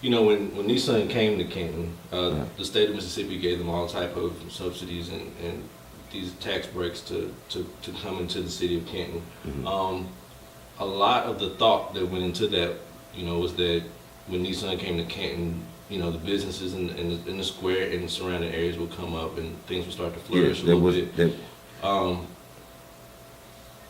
You know, when Nissan came to Canton, the state of Mississippi gave them all type of subsidies and these tax breaks to come into the city of Canton. A lot of the thought that went into that, you know, was that when Nissan came to Canton, you know, the businesses in the square and the surrounding areas would come up and things would start to flourish a little bit.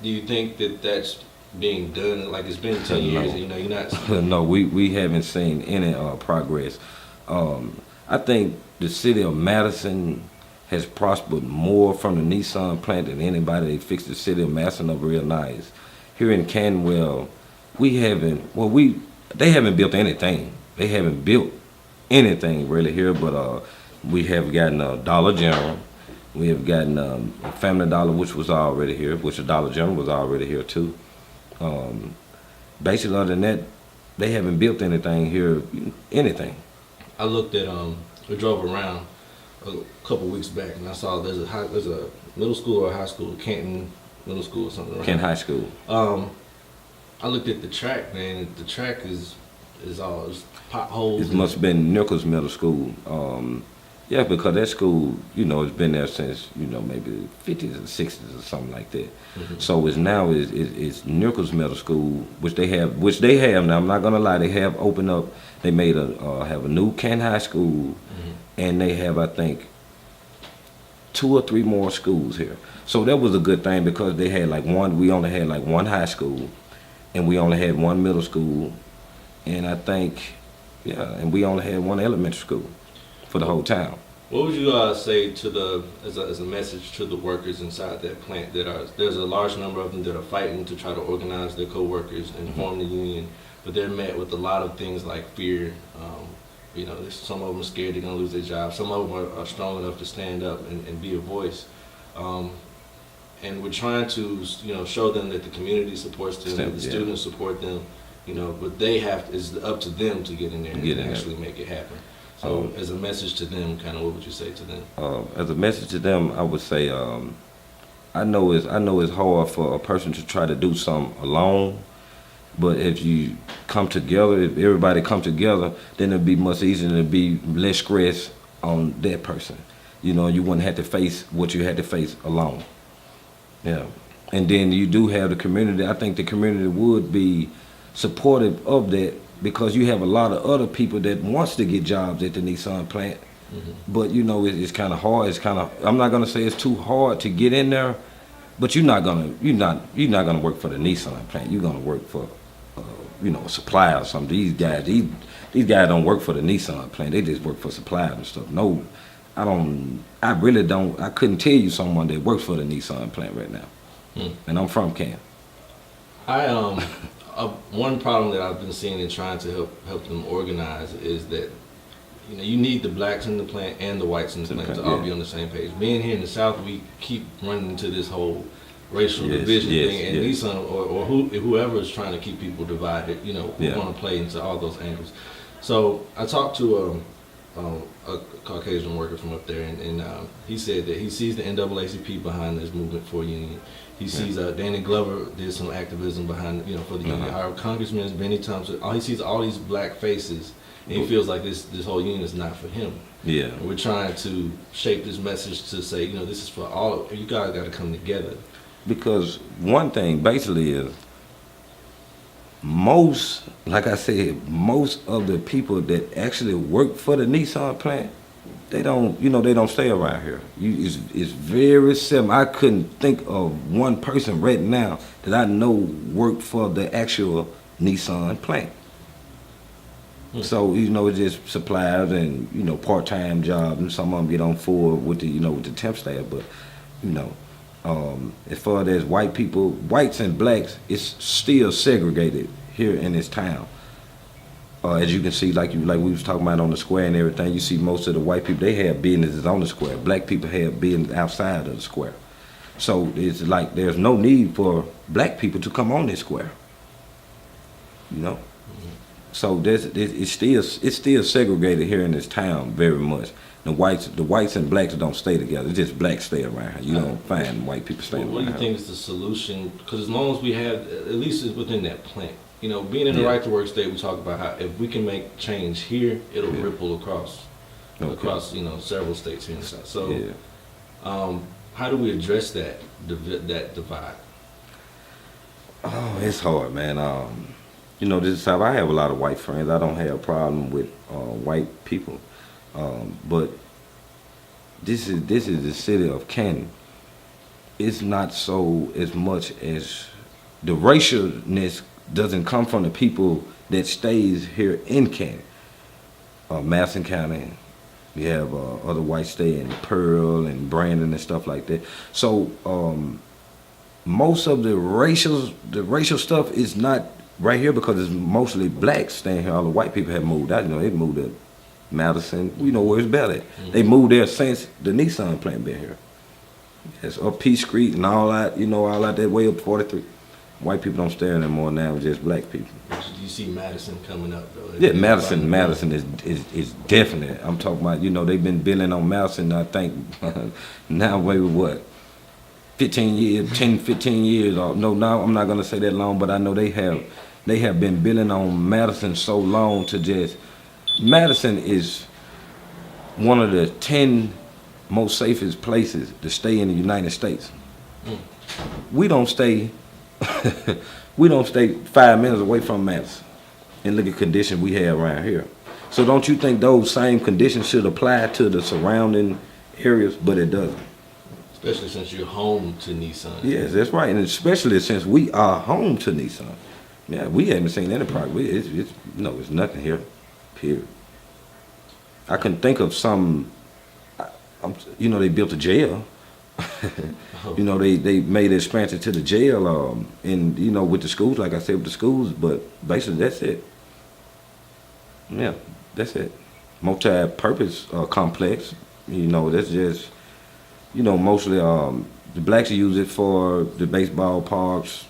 Do you think that that's being done? Like, it's been 10 years, and, you know, you're not... No, we haven't seen any progress. I think the city of Madison has prospered more from the Nissan plant than anybody. They fixed the city of Madison up real nice. Here in Canwell, they haven't built anything. They haven't built anything really here, but we have gotten a Dollar General. We have gotten a Family Dollar, which was already here, which the Dollar General was already here too. Basically, other than that, they haven't built anything here, anything. I looked at, we drove around a couple weeks back, and I saw there's a middle school or high school, Canton Middle School or something. Canton High School. I looked at the track, man. The track is all potholes. It must have been Nichols Middle School. Yeah, because that school, you know, it's been there since, you know, maybe 50s or 60s or something like that. So it's now it's Nichols Middle School, which they have now. I'm not gonna lie, they have opened up. They made have a new Canton High School, and they have, I think, 2 or 3 more schools here. So that was a good thing because they had like one. We only had like one high school, and we only had one middle school, and I think, and we only had one elementary school for the whole town. What would you say to as a message to the workers inside that plant there's a large number of them that are fighting to try to organize their co-workers and form the union, but they're met with a lot of things like fear. You know, some of them are scared they're gonna lose their job. Some of them are strong enough to stand up and be a voice. And we're trying to, you know, show them that the community supports them, that the students support them, you know, but it's up to them to get in there and actually make it happen. So as a message to them, kind of what would you say to them? As a message to them, I would say, I know it's hard for a person to try to do something alone, but if you come together, if everybody come together, then it'll be much easier to be less stress on that person. You know, you wouldn't have to face what you had to face alone. Yeah, and then you do have the community. I think the community would be supportive of that because you have a lot of other people that wants to get jobs at the Nissan plant. But you know, it's kind of hard. I'm not gonna say it's too hard to get in there, but you're not gonna work for the Nissan plant. You're gonna work for, you know, a supplier or something. These guys don't work for the Nissan plant. They just work for suppliers and stuff. No, I really don't. I couldn't tell you someone that works for the Nissan plant right now. And I'm from Canton. One problem that I've been seeing in trying to help them organize is that, you know, you need the blacks in the plant and the whites in the plant to all be on the same page. Being here in the South, we keep running into this whole racial division thing, and Nissan or whoever is trying to keep people divided, you know, want to play into all those angles. So I talked to a Caucasian worker from up there, and he said that he sees the NAACP behind this movement for union. He sees Danny Glover did some activism behind, you know, for the union. Our congressman, Benny Thompson, he sees all these black faces, and he feels like this whole union is not for him. Yeah. And we're trying to shape this message to say, you know, this is for all of you guys. Got to come together. Because one thing basically is most of the people that actually work for the Nissan plant, they don't stay around here. It's very simple. I couldn't think of one person right now that I know worked for the actual Nissan plant. So, you know, it's just suppliers and, you know, part-time jobs, and some of them get on full with the temp staff. But, you know, as far as whites and blacks, it's still segregated here in this town. As you can see, like we was talking about on the square and everything, you see most of the white people, they have businesses on the square. Black people have business outside of the square. So it's like there's no need for black people to come on this square. You know? So it's still segregated here in this town very much. The whites and blacks don't stay together. It's just blacks stay around here. You don't find white people staying around. What do you think is the solution? Because as long as we have, at least within that plant, you know, being in the Yeah. right to work state, we talk about how if we can make change here, it'll Yeah. ripple across, you know, several states here in the South. So, Yeah. how do we address that divide? Oh, it's hard, man. You know, this is how I have a lot of white friends. I don't have a problem with white people, but this is the city of Canton. It's not so as much as the racialness doesn't come from the people that stays here in Canton, Madison County. We have other whites stay in Pearl and Brandon and stuff like that. So most of the racial stuff is not right here because it's mostly blacks staying here. All the white people have moved out. You know, they moved to Madison. You know where it's better at. Mm-hmm. They moved there since the Nissan plant been here. It's up Peach Street and all that. You know, all out that way up 43. White people don't stay anymore now. It's just black people. Do you see Madison coming up though? Yeah, Madison is definite. I'm talking about, you know, they've been building on Madison, I think, now maybe what, 15 years, or no, now I'm not gonna say that long, but I know they have been building on Madison so long to just, Madison is one of the 10 most safest places to stay in the United States. We don't stay 5 minutes away from Madison and look at conditions we have around here. So don't you think those same conditions should apply to the surrounding areas? But it doesn't. Especially since you're home to Nissan. Yes, that's right. And especially since we are home to Nissan. Yeah, we haven't seen any progress. It's nothing here, period. I couldn't think of some, you know, they built a jail. You know, they made expansion to the jail, and you know, with the schools, like I said, with the schools, but basically that's it. Yeah, that's it. Multi-purpose complex. You know, that's just, you know, mostly the blacks use it for the baseball parks,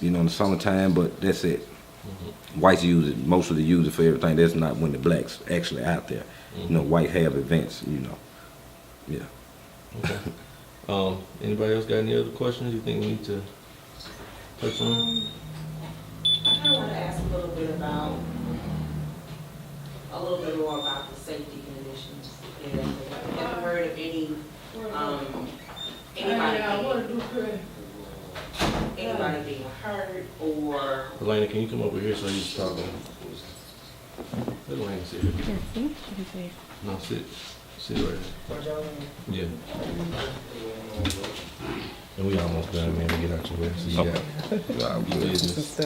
you know, in the summertime, but that's it. Mm-hmm. Whites mostly use it for everything. That's not when the blacks actually out there. Mm-hmm. You know, white have events, you know. Yeah. Okay. Anybody else got any other questions you think we need to touch on? I kind of want to ask a little bit more about the safety conditions. And have you heard of anybody being hurt or? Elena, can you come over here so you can talk? Let Elena sit here. No, sit right there. Yeah. And we almost done, man. We get out your way. So you got your business.